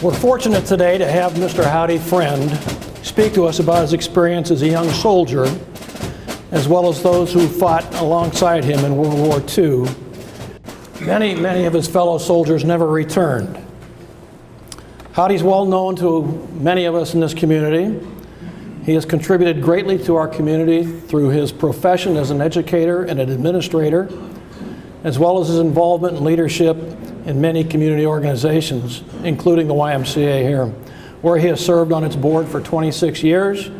We're fortunate today to have Mr. Howdy Friend speak to us about his experience as a young soldier, as well as those who fought alongside him in World War II. Many of his fellow soldiers never returned. Howdy's well known to many of us in this community. He has contributed greatly to our community through his profession as an educator and an administrator, as well as his involvement and leadership in many community organizations, including the YMCA here, where he has served on its board for 26 years,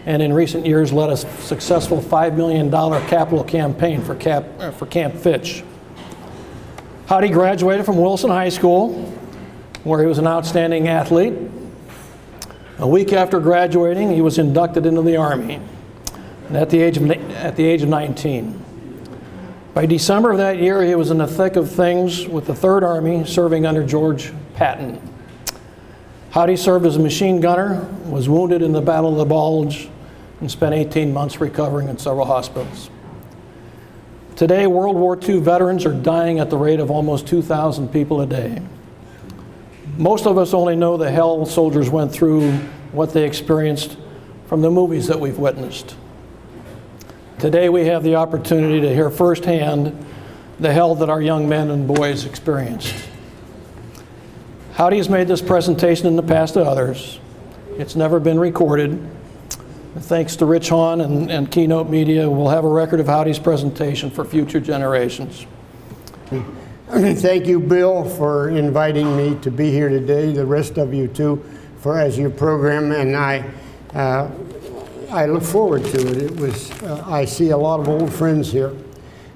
and in recent years led a successful $5 million capital campaign for Camp Fitch. Howdy graduated from Wilson High School, where he was an outstanding athlete. A week after graduating, he was inducted into the Army, and at the age of 19. By December of that year, he was in the thick of things with the 3rd Army, serving under George Patton. Howdy served as a machine gunner, was wounded in the Battle of the Bulge, and spent 18 months recovering in several hospitals. Today, World War II veterans are dying at the rate of almost 2,000 people a day. Most of us only know the hell soldiers went through, what they experienced from the movies that we've witnessed. Today, we have the opportunity to hear firsthand the hell that our young men and boys experienced. Howdy has made this presentation in the past to others. It's never been recorded. Thanks to Rich Hahn and Keynote Media, we'll have a record of Howdy's presentation for future generations. Thank you, Bill, for inviting me to be here today. The rest of you too, as your program, and I look forward to it. It was I see a lot of old friends here,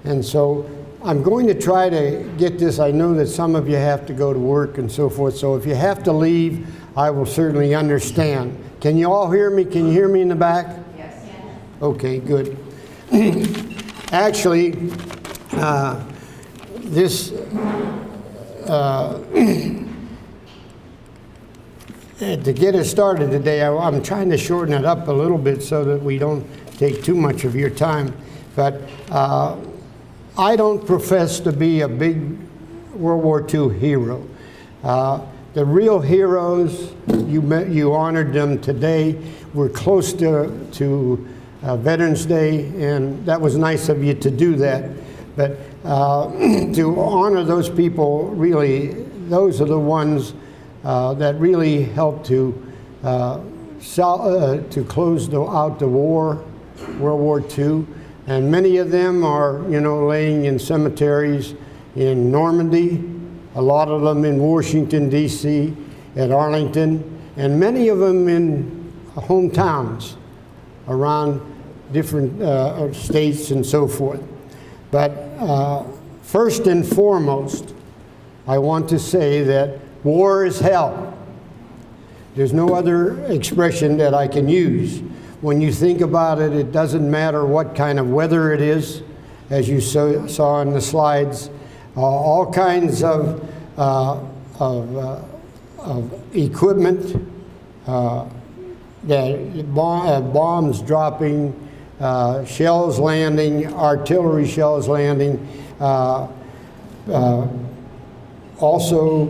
and so I'm going to try to get this. I know that some of you have to go to work and so forth, so if you have to leave, I will certainly understand. Can you all hear me? Can you hear me in the back? Yes. Okay, good. Actually, to get us started today, I'm trying to shorten it up a little bit so that we don't take too much of your time. But I don't profess to be a big World War II hero. The real heroes, you honored them today. We're close to Veterans Day, and that was nice of you to do that. But to honor those people, really, those are the ones that really helped to close out the war, World War II. And many of them are, laying in cemeteries in Normandy, a lot of them in Washington, D.C., at Arlington, and many of them in hometowns around different states and so forth. But first and foremost, I want to say that war is hell. There's no other expression that I can use. When you think about it, it doesn't matter what kind of weather it is, as you saw in the slides. All kinds of equipment, bombs dropping, shells landing, artillery shells landing, also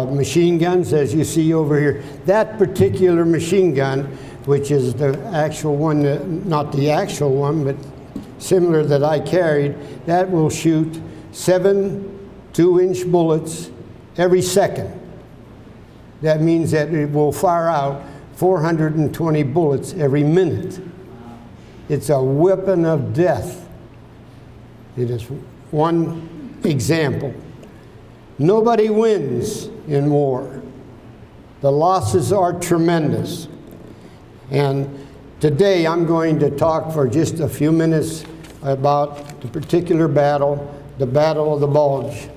machine guns, as you see over here. That particular machine gun, which is the actual one, not the actual one, but similar that I carried, that will shoot 7 2-inch bullets every second. That means that it will fire out 420 bullets every minute. It's a weapon of death. It is one example. Nobody wins in war. The losses are tremendous. And today I'm going to talk for just a few minutes about the particular battle, the Battle of the Bulge.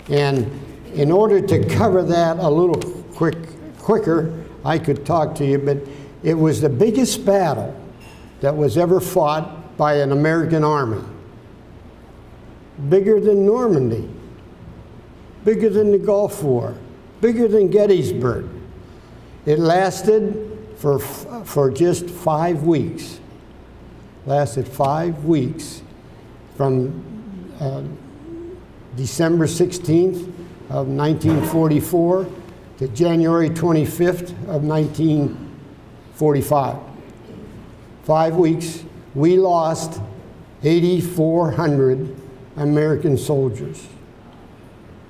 And in order to cover that a little quicker, I could talk to you, but it was the biggest battle that was ever fought by an American army. Bigger than Normandy, bigger than the Gulf War, bigger than Gettysburg. It lasted for just 5 weeks. Lasted 5 weeks from December 16th of 1944 to January 25th of 1945. 5 weeks, we lost 8,400 American soldiers.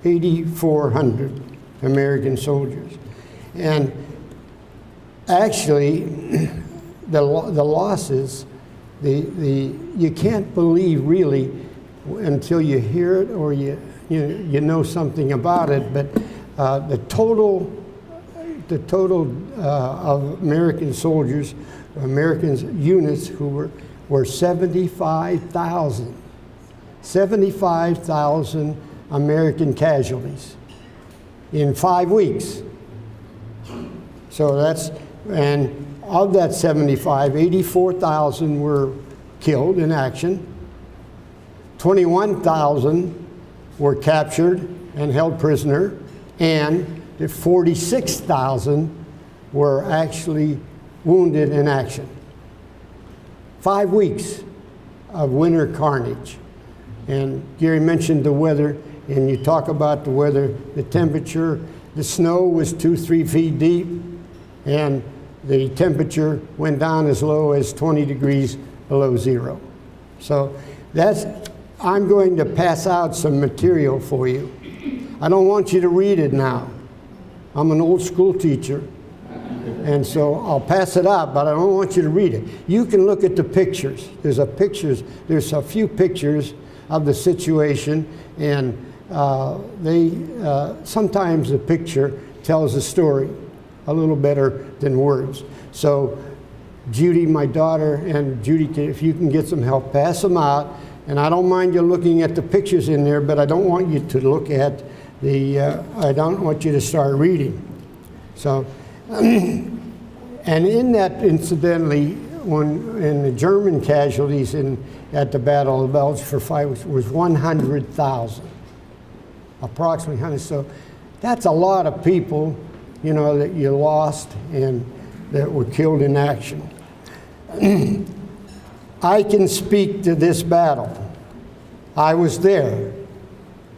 8,400 American soldiers. And actually, the losses, you can't believe really until you hear it or you know something about it, but the total of American soldiers, American units who were 75,000. 75,000 American casualties in 5 weeks. So that's, and of that 75, 84,000 were killed in action. 21,000 were captured and held prisoner, and 46,000 were actually wounded in action. 5 weeks of winter carnage. And Gary mentioned the weather, and you talk about the weather, the temperature, the snow was 2-3 feet deep, and the temperature went down as low as 20 degrees below zero. So I'm going to pass out some material for you. I don't want you to read it now. I'm an old school teacher, and so I'll pass it out, but I don't want you to read it. You can look at the pictures. There's a few pictures of the situation, and sometimes the picture tells a story a little better than words. So Judy, my daughter, and Judy, if you can get some help, pass them out. And I don't mind you looking at the pictures in there, but I don't want you to look at I don't want you to start reading. So, and in that, incidentally, in the German casualties at the Battle of Belch for 5 weeks was 100,000, approximately 100. So that's a lot of people, that you lost and that were killed in action. I can speak to this battle. I was there.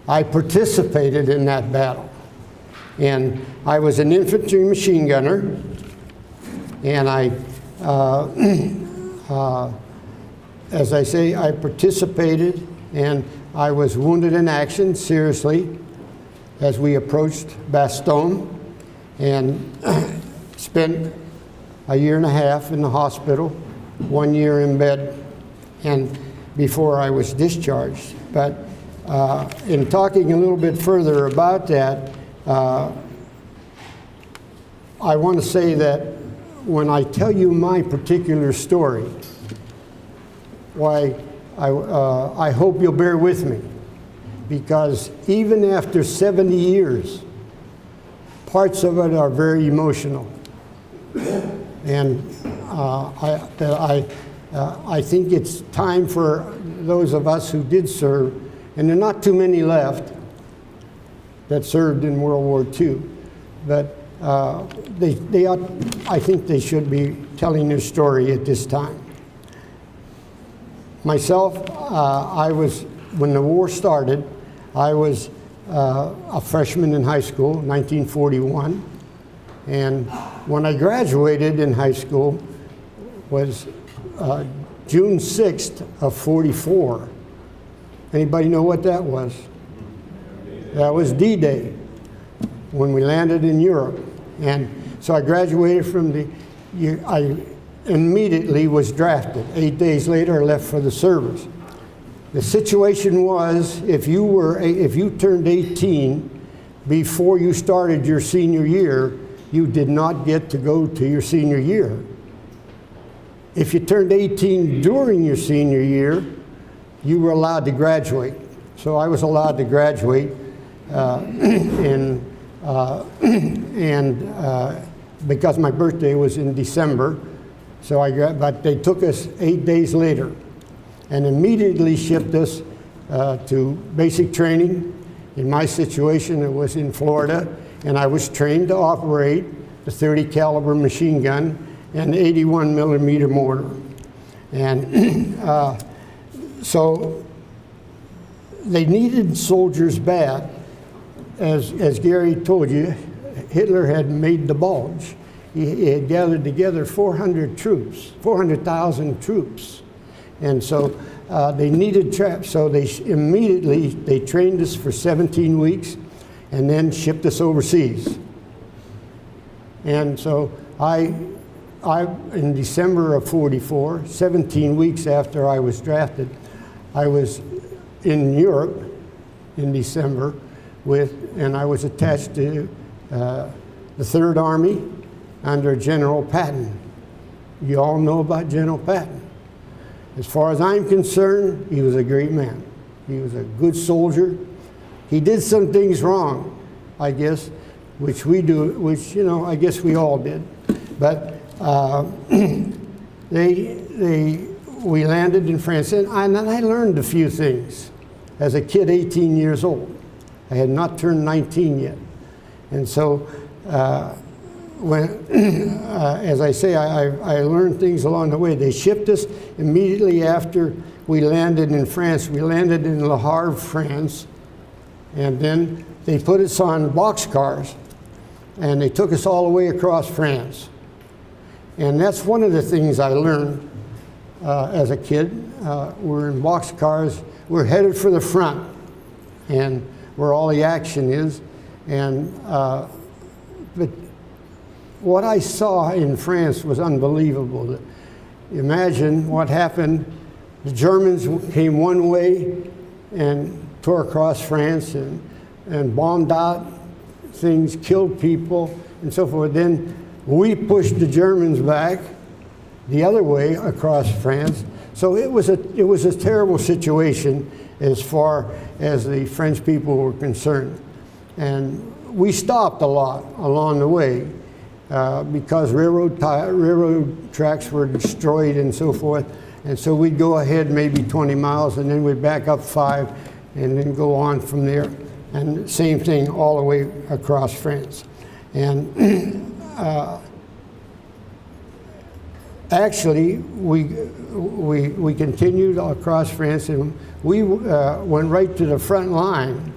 I participated in that battle. And I was an infantry machine gunner, and as I say, I participated, and I was wounded in action seriously as we approached Bastogne, and spent a year and a half in the hospital, 1 year in bed, and before I was discharged. But in talking a little bit further about that, I want to say that when I tell you my particular story, why I hope you'll bear with me, because even after 70 years, parts of it are very emotional. And I think it's time for those of us who did serve, and there are not too many left that served in World War II, but I think they should be telling their story at this time. Myself, when the war started, I was a freshman in high school, 1941, and when I graduated in high school was June 6th of 44. Anybody know what that was? That was D-Day, when we landed in Europe. And so I graduated from I immediately was drafted. 8 days later, I left for the service. The situation was, if you turned 18 before you started your senior year, you did not get to go to your senior year. If you turned 18 during your senior year, you were allowed to graduate. So I was allowed to graduate, because my birthday was in December, but they took us 8 days later and immediately shipped us to basic training. In my situation, it was in Florida, and I was trained to operate the .30 caliber machine gun and 81 millimeter mortar. And so they needed soldiers bad. As Gary told you, Hitler had made the bulge. He had gathered together 400,000 troops. And so they needed traps, so they immediately trained us for 17 weeks and then shipped us overseas. And so I in December of '44, 17 weeks after I was drafted, I was in Europe in December and I was attached to the 3rd Army under General Patton. You all know about General Patton. As far as I'm concerned, he was a great man. He was a good soldier. He did some things wrong, I guess, which I guess we all did. But we landed in France, and I learned a few things as a kid, 18 years old. I had not turned 19 yet. And so as I say, I learned things along the way. They shipped us immediately after we landed in France. We landed in Le Havre, France, and then they put us on boxcars, and they took us all the way across France. And that's one of the things I learned as a kid. We're in boxcars. We're headed for the front, and where all the action is. And but what I saw in France was unbelievable. Imagine what happened. The Germans came one way and tore across France and bombed out things, killed people, and so forth. Then we pushed the Germans back the other way across France. So it was a terrible situation as far as the French people were concerned. And we stopped a lot along the way because railroad tracks were destroyed and so forth. And so we'd go ahead maybe 20 miles and then we'd back up 5 and then go on from there. And same thing all the way across France. And actually, we continued across France, and we went right to the front line.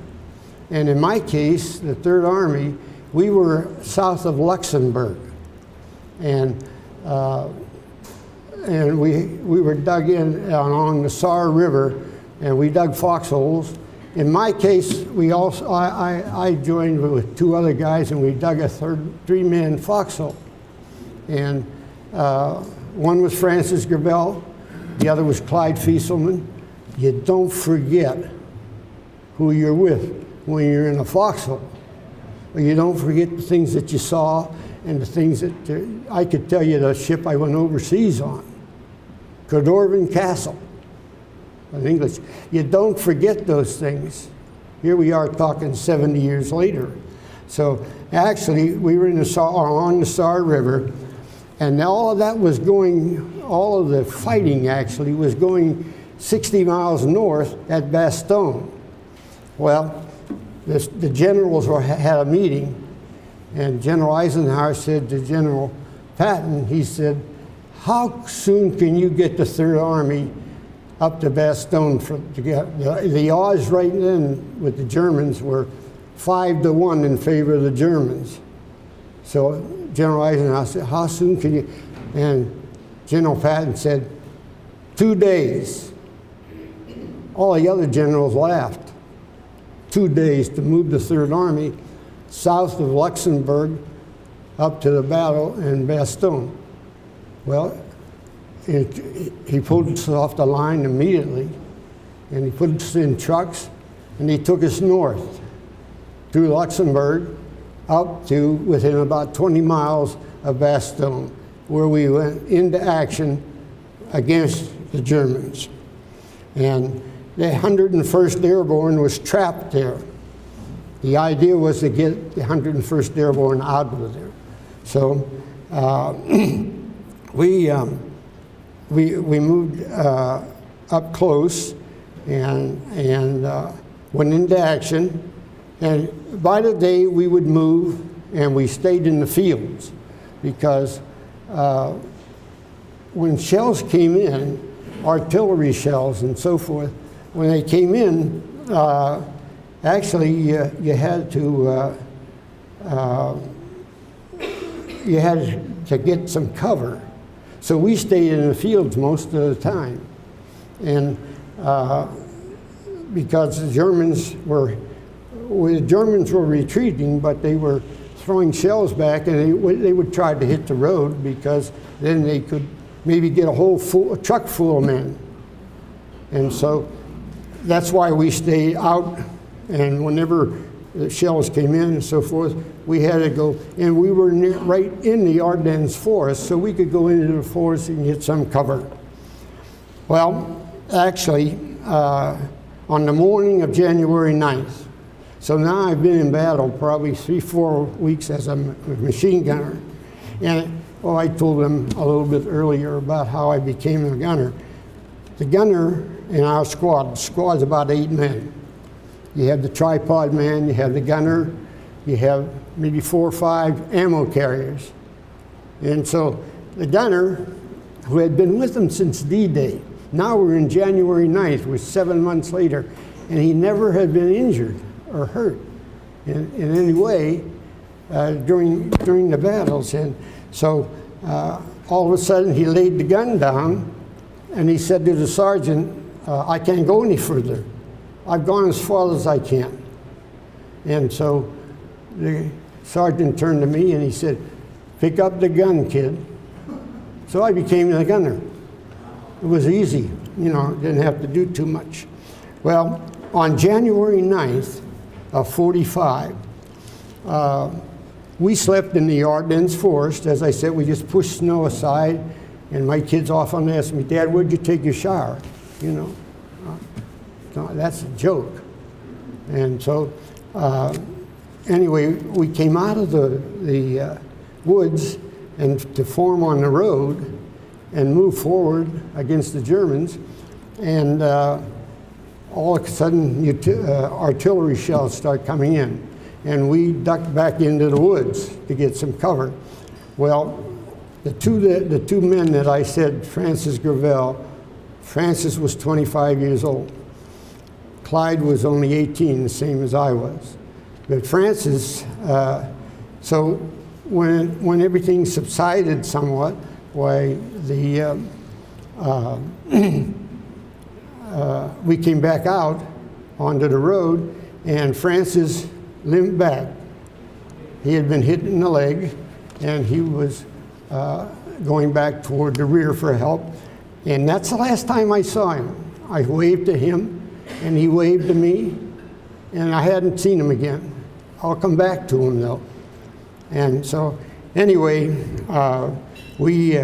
And in my case, the 3rd Army, we were south of Luxembourg, and we were dug in along the Saar River, and we dug foxholes. In my case, I joined with 2 other guys, and we dug a 3-man foxhole. And one was Francis Gravel, the other was Clyde Fieselman. You don't forget who you're with when you're in a foxhole. You don't forget the things that you saw and the things that I could tell you the ship I went overseas on, Cordorvan Castle, in English. You don't forget those things. Here we are talking 70 years later. So actually, we were along the Saar River, and all of that was going, all of the fighting actually was going 60 miles north at Bastogne. Well, the generals had a meeting, and General Eisenhower said to General Patton, he said, how soon can you get the 3rd Army up to Bastogne? The odds right then with the Germans were 5-1 in favor of the Germans. So General Eisenhower said, how soon can you? And General Patton said, 2 days. All the other generals laughed. 2 days to move the 3rd Army south of Luxembourg up to the battle in Bastogne. Well, he pulled us off the line immediately, and he put us in trucks, and he took us north through Luxembourg up to within about 20 miles of Bastogne, where we went into action against the Germans. And the 101st Airborne was trapped there. The idea was to get the 101st Airborne out of there. So we moved up close and went into action. And by the day we would move, and we stayed in the fields, because when shells came in, artillery shells and so forth, when they came in, actually you had to you had to get some cover. So we stayed in the fields most of the time. And because the Germans were retreating, but they were throwing shells back, and they would try to hit the road, because then they could maybe get a truck full of men. And so that's why we stayed out, and whenever the shells came in and so forth, we had to go, and we were right in the Ardennes forest, so we could go into the forest and get some cover. Well, actually, on the morning of January 9th, so now I've been in battle probably 3-4 weeks as a machine gunner. And I told them a little bit earlier about how I became a gunner. The gunner in our squad, the squad's about 8 men. You have the tripod man, you have the gunner, you have maybe 4 or 5 ammo carriers. And so the gunner, who had been with them since D-Day, now we're in January 9th, we're 7 months later, and he never had been injured or hurt in any way during the battles. And so all of a sudden he laid the gun down, and he said to the sergeant, I can't go any further. I've gone as far as I can. And so the sergeant turned to me and he said, pick up the gun, kid. So I became the gunner. It was easy, didn't have to do too much. Well, on January 9th of 45, we slept in the Ardennes forest. As I said, we just pushed snow aside, and my kids often ask me, Dad, where'd you take your shower? That's a joke. And so anyway, we came out of the woods and to form on the road and move forward against the Germans, and all of a sudden artillery shells start coming in, and we ducked back into the woods to get some cover. Well, the two men that I said, Francis Gravel, Francis was 25 years old. Clyde was only 18, the same as I was. But Francis, so when everything subsided somewhat, why we came back out onto the road, and Francis limped back. He had been hit in the leg, and he was going back toward the rear for help. And that's the last time I saw him. I waved to him, and he waved to me, and I hadn't seen him again. I'll come back to him, though. And so, anyway, we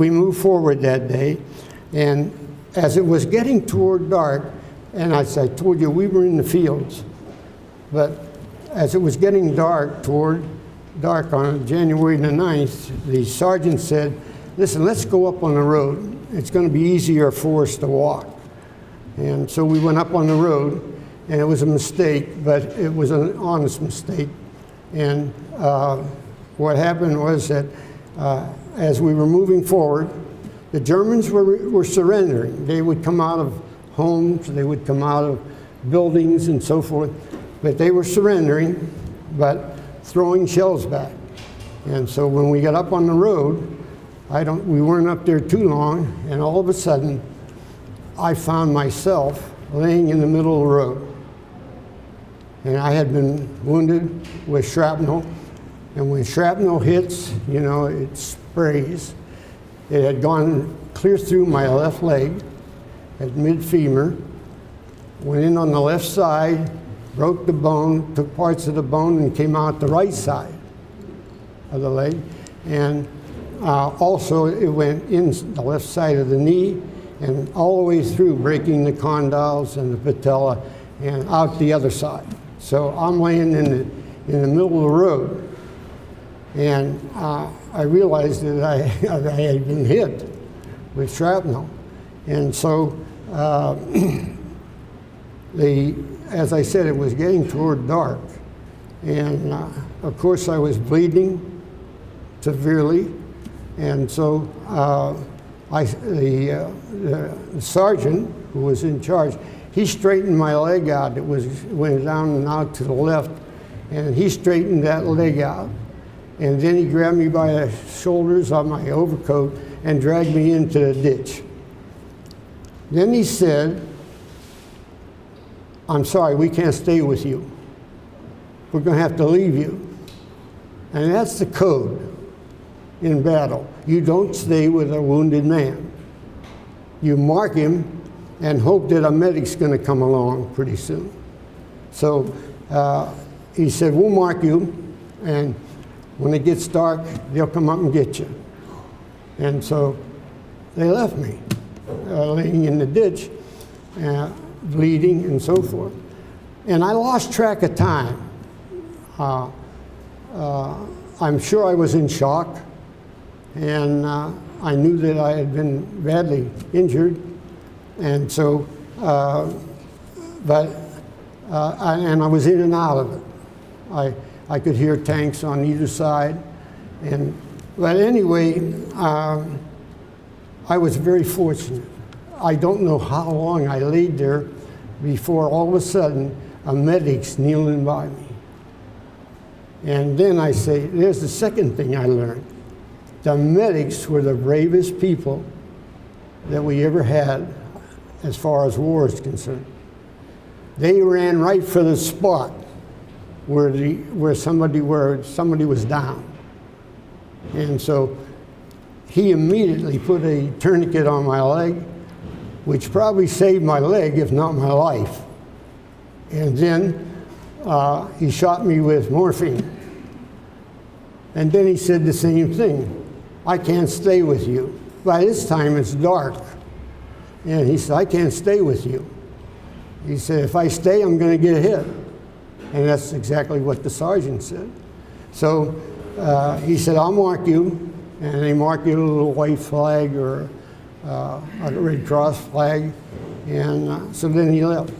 moved forward that day, and as it was getting toward dark, and as I told you, we were in the fields, but as it was getting toward dark on January the 9th, the sergeant said, listen, let's go up on the road. It's going to be easier for us to walk. And so we went up on the road, and it was a mistake, but it was an honest mistake. And what happened was that as we were moving forward, the Germans were surrendering. They would come out of homes, they would come out of buildings and so forth, but they were surrendering, but throwing shells back. And so when we got up on the road, we weren't up there too long, and all of a sudden, I found myself laying in the middle of the road. And I had been wounded with shrapnel, and when shrapnel hits, it sprays. It had gone clear through my left leg at mid-femur, went in on the left side, broke the bone, took parts of the bone, and came out the right side of the leg. And also it went in the left side of the knee and all the way through, breaking the condyles and the patella and out the other side. So I'm laying in the middle of the road, and I realized that I had been hit with shrapnel. And so as I said, it was getting toward dark. And of course I was bleeding severely. And so the sergeant who was in charge, he straightened my leg out. It went down and out to the left, and he straightened that leg out. And then he grabbed me by the shoulders on my overcoat and dragged me into the ditch. Then he said, "I'm sorry, we can't stay with you. We're going to have to leave you." And that's the code in battle. You don't stay with a wounded man. You mark him and hope that a medic's going to come along pretty soon. So he said, "We'll mark you, and when it gets dark, they'll come up and get you." And so they left me laying in the ditch, bleeding and so forth. And I lost track of time. I'm sure I was in shock, and I knew that I had been badly injured, and so, and I was in and out of it. I could hear tanks on either side, but anyway, I was very fortunate. I don't know how long I laid there before all of a sudden a medic's kneeling by me. And then I say, there's the second thing I learned. The medics were the bravest people that we ever had as far as war is concerned. They ran right for the spot where somebody was down. And so he immediately put a tourniquet on my leg, which probably saved my leg, if not my life. And then he shot me with morphine. And then he said the same thing. "I can't stay with you." By this time it's dark. And he said, "I can't stay with you." He said, "If I stay, I'm going to get hit." And that's exactly what the sergeant said. So he said, "I'll mark you." And they mark you a little white flag or a Red Cross flag. And so then he left.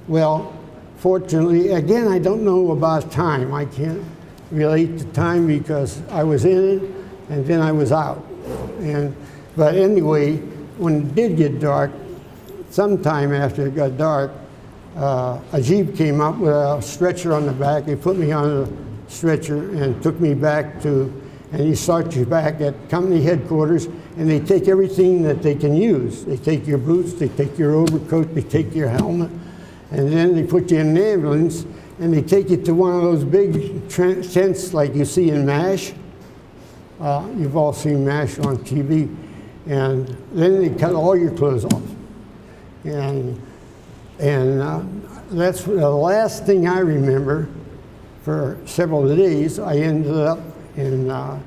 Well, fortunately, again, I don't know about time. I can't relate to time because I was in it and then I was out. But anyway, when it did get dark, sometime after it got dark, a Jeep came up with a stretcher on the back. They put me on a stretcher and took me back to, and you start you back at company headquarters, and they take everything that they can use. They take your boots, they take your overcoat, they take your helmet, and then they put you in an ambulance, and they take you to one of those big tents like you see in MASH. You've all seen MASH on TV. And then they cut all your clothes off. And that's the last thing I remember. For several days, I ended up in a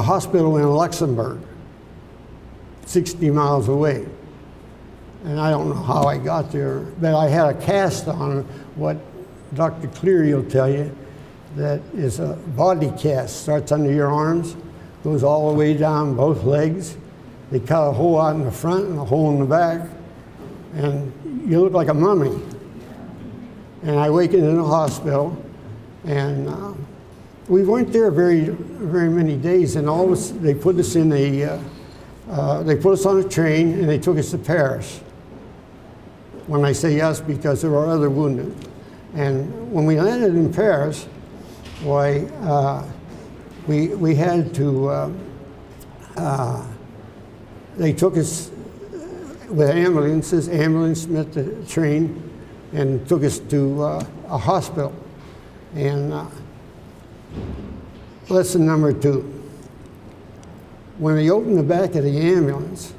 hospital in Luxembourg, 60 miles away. And I don't know how I got there, but I had a cast on, what Dr. Cleary will tell you, that is a body cast. Starts under your arms, goes all the way down both legs. They cut a hole out in the front and a hole in the back, and you look like a mummy. And I wakened in the hospital, and we weren't there very many days, and they put us in they put us on a train and they took us to Paris. When I say us, because there were other wounded. And when we landed in Paris, why, we had to, they took us with ambulances, ambulance met the train and took us to a hospital. And lesson number 2, when they opened the back of the ambulance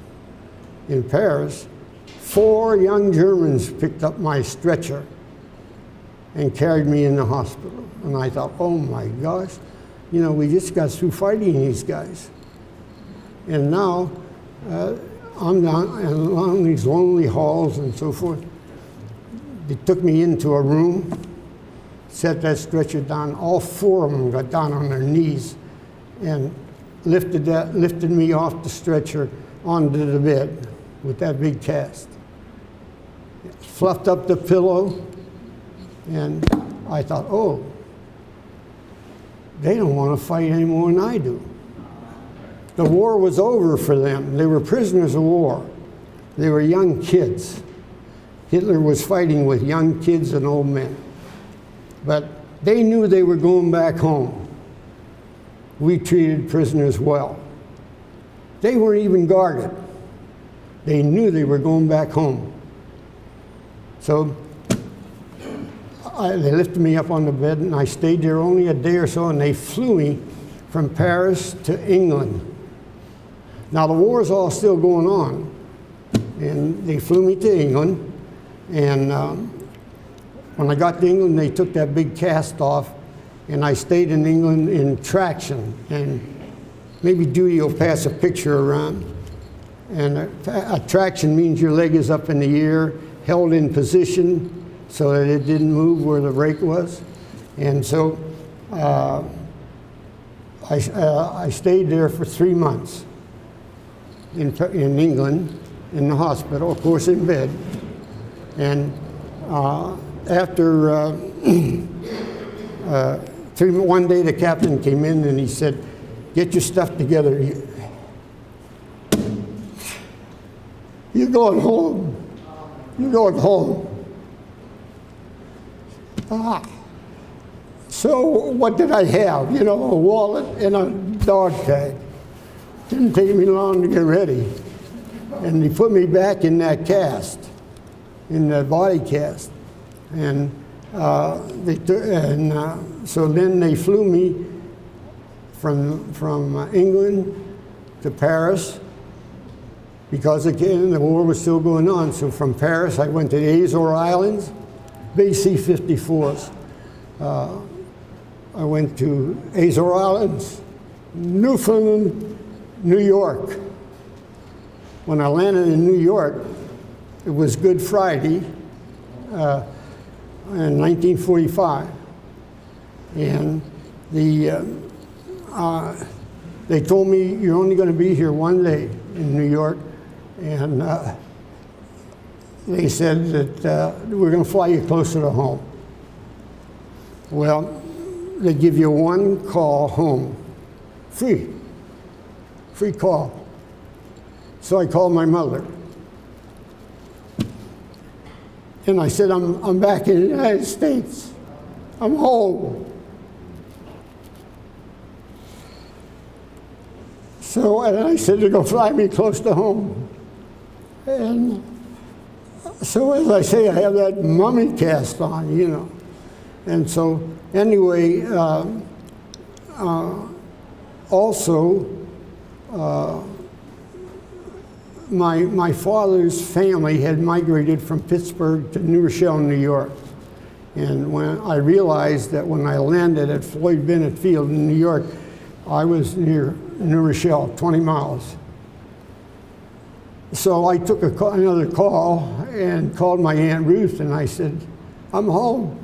in Paris, 4 young Germans picked up my stretcher and carried me in the hospital. And I thought, oh my gosh, you know, we just got through fighting these guys. And now I'm down along these lonely halls and so forth. They took me into a room, set that stretcher down. All 4 of them got down on their knees and lifted me off the stretcher onto the bed with that big cast. Fluffed up the pillow, and I thought, oh, they don't want to fight any more than I do. The war was over for them. They were prisoners of war. They were young kids. Hitler was fighting with young kids and old men. But They knew they were going back home. We treated prisoners well. They weren't even guarded. They knew they were going back home. So they lifted me up on the bed, and I stayed there only a day or so, and they flew me from Paris to England. Now the war is all still going on, and they flew me to England, and when I got to England, they took that big cast off, and I stayed in England in traction. And maybe Dewey will pass a picture around. And a traction means your leg is up in the air, held in position so that it didn't move where the brake was. And so I stayed there for 3 months in England, in the hospital, of course in bed. And after one day the captain came in and he said, "Get your stuff together. You're going home. You're going home." So what did I have? You know, a wallet and a dog tag. Didn't take me long to get ready. And they put me back in that cast, in the body cast. And so then they flew me from England to Paris, because again the war was still going on. So from Paris I went to the Azores Islands, big C-54s. I went to Azores Islands, Newfoundland, New York. When I landed in New York, it was Good Friday in 1945, and they told me, "You're only going to be here one day in New York," and they said that we're going to fly you closer to home. Well, they give you one call home, free call. So I called my mother, and I said, I'm back in the United States. I'm home. So, and I said, they're going to fly me close to home. And so, as I say, I have that mummy cast on, you know. And so, anyway, also, my father's family had migrated from Pittsburgh to New Rochelle, New York. And when I realized that when I landed at Floyd Bennett Field in New York, I was near New Rochelle, 20 miles. So I took another call and called my Aunt Ruth, and I said, "I'm home,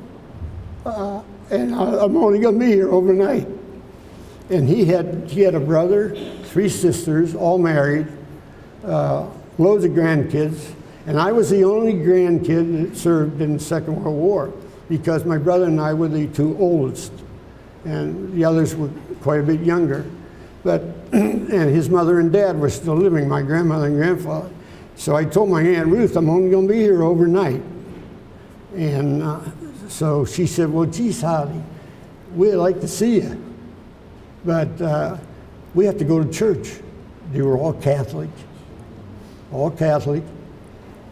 and I'm only going to be here overnight." And he had a brother, 3 sisters, all married, loads of grandkids, and I was the only grandkid that served in the Second World War, because my brother and I were the 2 oldest, and the others were quite a bit younger. But and his mother and dad were still living, my grandmother and grandfather. So I told my Aunt Ruth, "I'm only going to be here overnight." And so she said, "Well, geez, Howdy, we'd like to see you, but we have to go to church." They were all Catholic.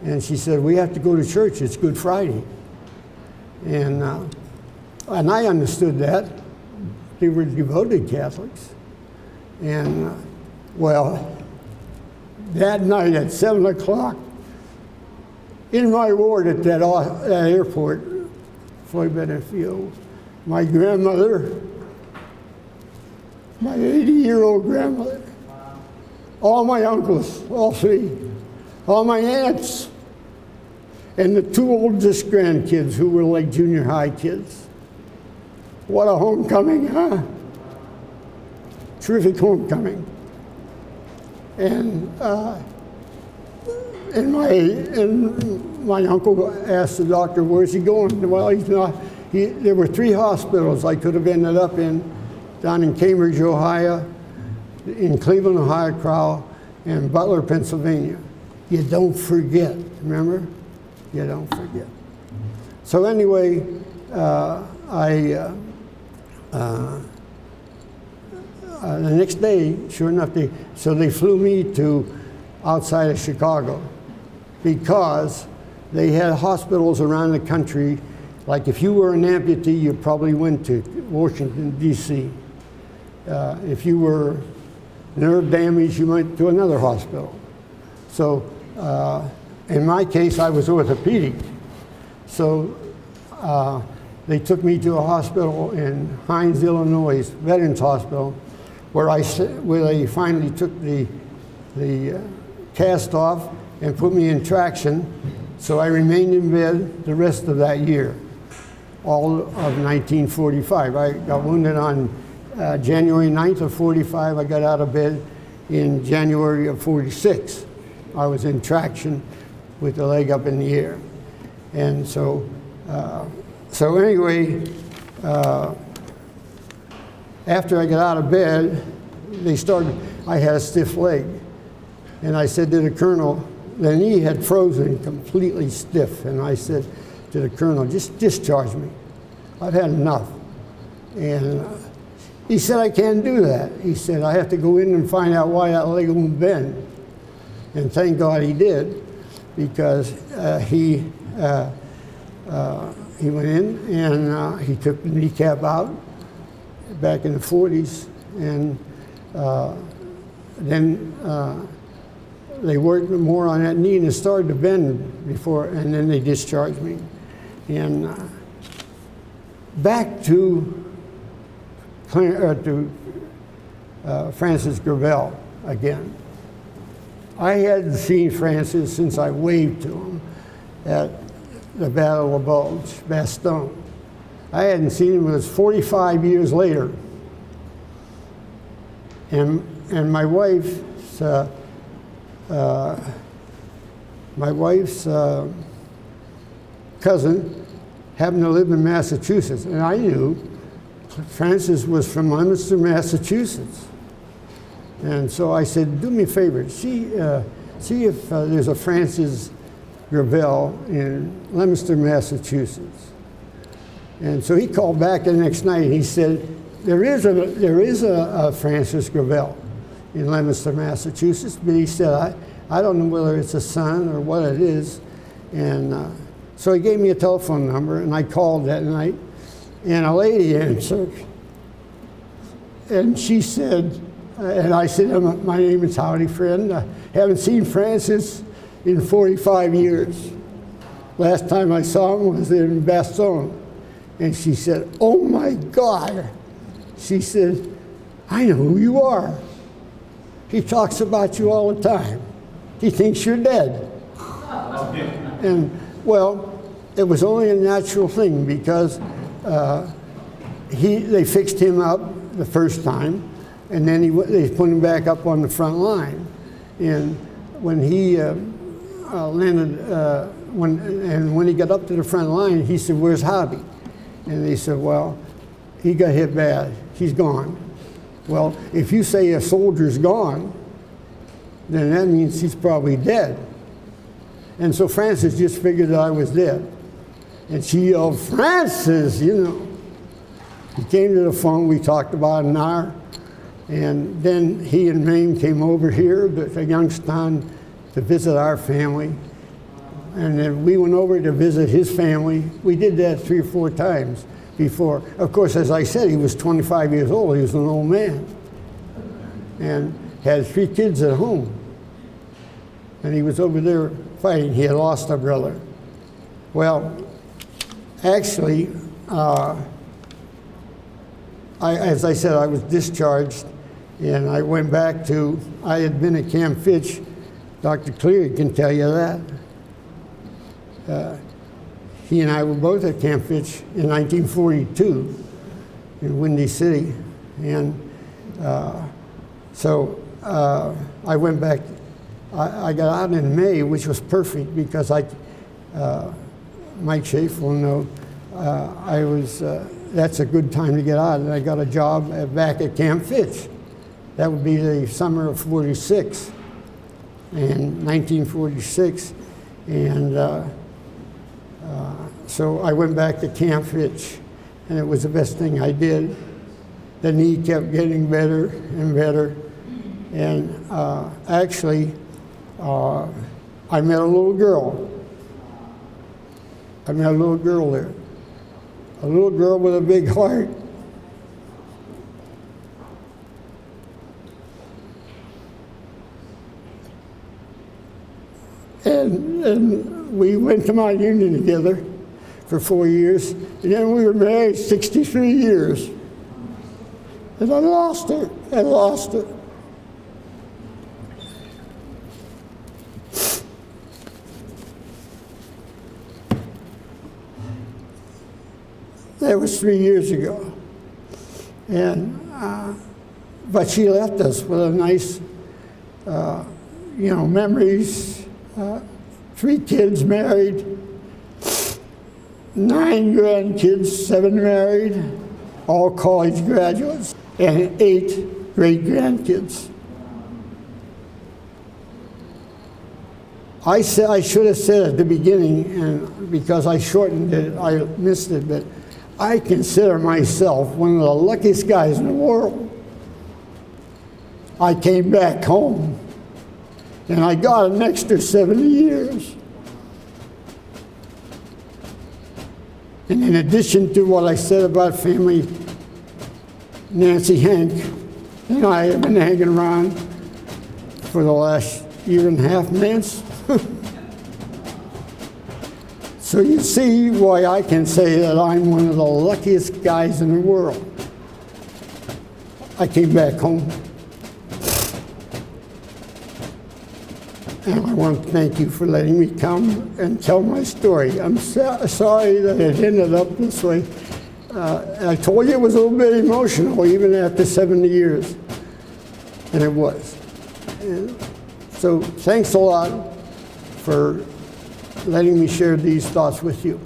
And she said, "We have to go to church. It's Good Friday." And I understood that. They were devoted Catholics. And well, that night at 7 o'clock, in my ward at that airport, Floyd Bennett Field, my grandmother, my 80-year-old grandmother, all my uncles, all 3, all my aunts, and the 2 oldest grandkids who were like junior high kids. What a homecoming, huh? Terrific homecoming. And my uncle asked the doctor, "Where's he going?" Well, he's not. There were 3 hospitals I could have ended up in, down in Cambridge, Ohio, in Cleveland, Ohio, Crowell, and Butler, Pennsylvania. You don't forget, remember? You don't forget. So anyway, the next day, sure enough, so they flew me to outside of Chicago because they had hospitals around the country. Like if you were an amputee, you probably went to Washington, D.C. If you were nerve damage, you went to another hospital. So in my case, I was orthopedic. So they took me to a hospital in Hines, Illinois, Veterans Hospital, where they finally took the cast off and put me in traction. So I remained in bed the rest of that year, all of 1945. I got wounded on January 9th of 45. I got out of bed in January of 46. I was in traction with the leg up in the air. And so anyway, after I got out of bed, I had a stiff leg. And I said to the colonel, the knee had frozen completely stiff. And I said to the colonel, just discharge me. I've had enough. And he said, I can't do that. He said, I have to go in and find out why that leg won't bend. And thank God he did, because he went in and he took the kneecap out back in the 40s. And then they worked more on that knee and it started to bend before, and then they discharged me. And back to Francis Gravel again. I hadn't seen Francis since I waved to him at the Battle of Bulge, Bastogne. I hadn't seen him. It was 45 years later. And my wife's cousin happened to live in Massachusetts, and I knew Francis was from Leominster, Massachusetts. And so I said, do me a favor, see if there's a Francis Gravel in Leominster, Massachusetts. And so he called back the next night and he said, there is a Francis Gravel in Leominster, Massachusetts, but he said, I don't know whether it's a son or what it is. And so he gave me a telephone number, and I called that night, and a lady answered. And she said, and I said, my name is Howdy, friend. I haven't seen Francis in 45 years. Last time I saw him was in Bastogne. And she said, oh my God. She said, I know who you are. He talks about you all the time. He thinks you're dead. And well, it was only a natural thing because they fixed him up the first time, and then they put him back up on the front line. And when he landed, when he got up to the front line, he said, where's Howdy? And they said, well, he got hit bad. He's gone. Well, if you say a soldier's gone, then that means he's probably dead. And so Francis just figured that I was dead. And she yelled, Francis, you know. He came to the phone, we talked about an hour, and then he and Mame came over here to Youngstown to visit our family. And then we went over to visit his family. We did that 3 or 4 times before. Of course, as I said, he was 25 years old. He was an old man. And had 3 kids at home. And he was over there fighting. He had lost a brother. Well, actually, as I said, I was discharged, and I went back to, I had been at Camp Fitch. Dr. Cleary can tell you that. He and I were both at Camp Fitch in 1942 in Windy City. And so I went back. I got out in May, which was perfect because Mike Schaefer will know, that's a good time to get out. And I got a job back at Camp Fitch. That would be the summer of 46, in 1946. And so I went back to Camp Fitch. and it was the best thing I did. The knee kept getting better and better, and actually, I met a little girl. I met a little girl there. A little girl with a big heart. And we went to my union together for 4 years, and then we were married 63 years. And I lost her. I lost her. That was 3 years ago. And, but she left us with a nice, memories. 3 kids married, 9 grandkids, 7 married, all college graduates, and 8 great-grandkids. I should have said at the beginning, and because I shortened it, I missed it, but I consider myself one of the luckiest guys in the world. I came back home, and I got an extra 70 years. And in addition to what I said about family, Nancy, Hank, and I have been hanging around for the last year and a half, Nance. So you see why I can say that I'm one of the luckiest guys in the world. I came back home. And I want to thank you for letting me come and tell my story. I'm sorry that it ended up this way. I told you it was a little bit emotional, even after 70 years. And it was. And so thanks a lot for letting me share these thoughts with you.